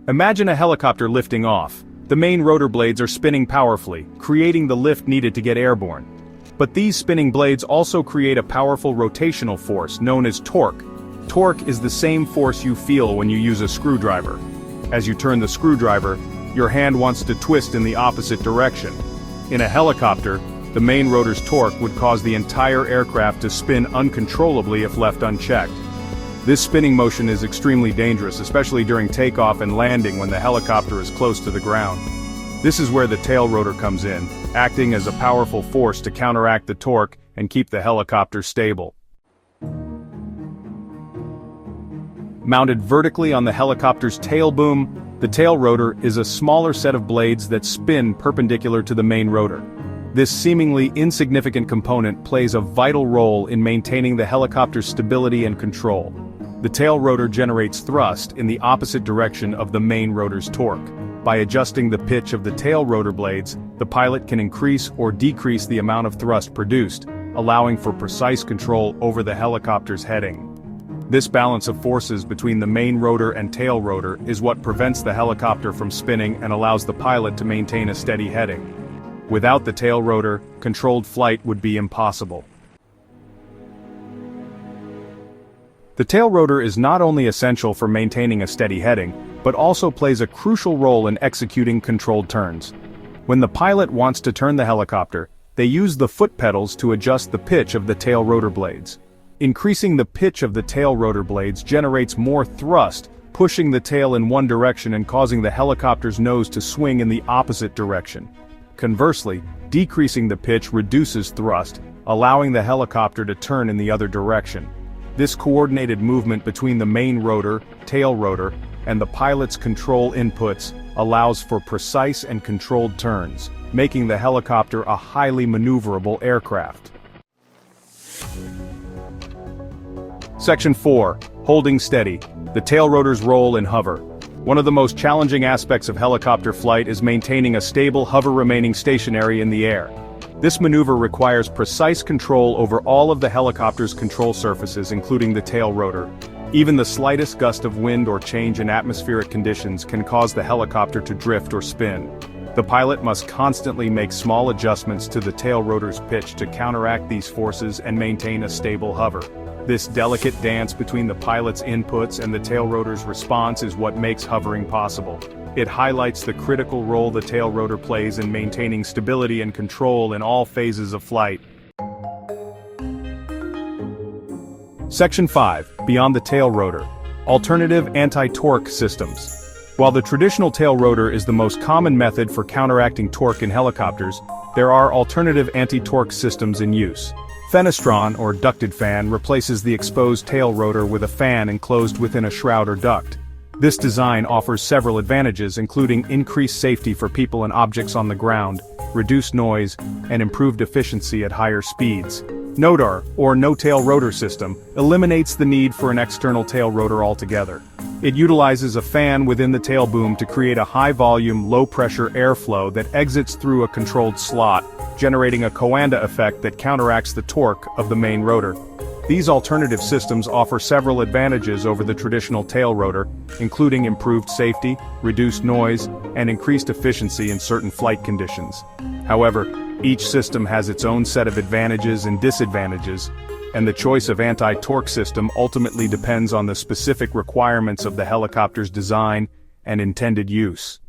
Imagine a helicopter lifting off. The main rotor blades are spinning powerfully, creating the lift needed to get airborne. But these spinning blades also create a powerful rotational force known as torque. Torque is the same force you feel when you use a screwdriver. As you turn the screwdriver, your hand wants to twist in the opposite direction. In a helicopter, the main rotor's torque would cause the entire aircraft to spin uncontrollably if left unchecked. This spinning motion is extremely dangerous, especially during takeoff and landing when the helicopter is close to the ground. This is where the tail rotor comes in, acting as a powerful force to counteract the torque and keep the helicopter stable. Mounted vertically on the helicopter's tail boom, the tail rotor is a smaller set of blades that spin perpendicular to the main rotor. This seemingly insignificant component plays a vital role in maintaining the helicopter's stability and control. The tail rotor generates thrust in the opposite direction of the main rotor's torque. By adjusting the pitch of the tail rotor blades, the pilot can increase or decrease the amount of thrust produced, allowing for precise control over the helicopter's heading. This balance of forces between the main rotor and tail rotor is what prevents the helicopter from spinning and allows the pilot to maintain a steady heading. Without the tail rotor, controlled flight would be impossible. The tail rotor is not only essential for maintaining a steady heading, but also plays a crucial role in executing controlled turns. When the pilot wants to turn the helicopter, they use the foot pedals to adjust the pitch of the tail rotor blades. Increasing the pitch of the tail rotor blades generates more thrust, pushing the tail in one direction and causing the helicopter's nose to swing in the opposite direction. Conversely, decreasing the pitch reduces thrust, allowing the helicopter to turn in the other direction. This coordinated movement between the main rotor, tail rotor, and the pilot's control inputs allows for precise and controlled turns, making the helicopter a highly maneuverable aircraft. Section 4. Holding steady. The tail rotor's role in hover. One of the most challenging aspects of helicopter flight is maintaining a stable hover remaining stationary in the air. This maneuver requires precise control over all of the helicopter's control surfaces, including the tail rotor. Even the slightest gust of wind or change in atmospheric conditions can cause the helicopter to drift or spin. The pilot must constantly make small adjustments to the tail rotor's pitch to counteract these forces and maintain a stable hover. This delicate dance between the pilot's inputs and the tail rotor's response is what makes hovering possible. It highlights the critical role the tail rotor plays in maintaining stability and control in all phases of flight. Section 5. Beyond the tail rotor. Alternative anti-torque systems. While the traditional tail rotor is the most common method for counteracting torque in helicopters, there are alternative anti-torque systems in use. Fenestron, or ducted fan, replaces the exposed tail rotor with a fan enclosed within a shroud or duct. This design offers several advantages, including increased safety for people and objects on the ground, reduced noise, and improved efficiency at higher speeds. NOTAR, or no-tail rotor system, eliminates the need for an external tail rotor altogether. It utilizes a fan within the tail boom to create a high-volume, low-pressure airflow that exits through a controlled slot, generating a Coanda effect that counteracts the torque of the main rotor. These alternative systems offer several advantages over the traditional tail rotor, including improved safety, reduced noise, and increased efficiency in certain flight conditions. However, each system has its own set of advantages and disadvantages, and the choice of anti-torque system ultimately depends on the specific requirements of the helicopter's design and intended use.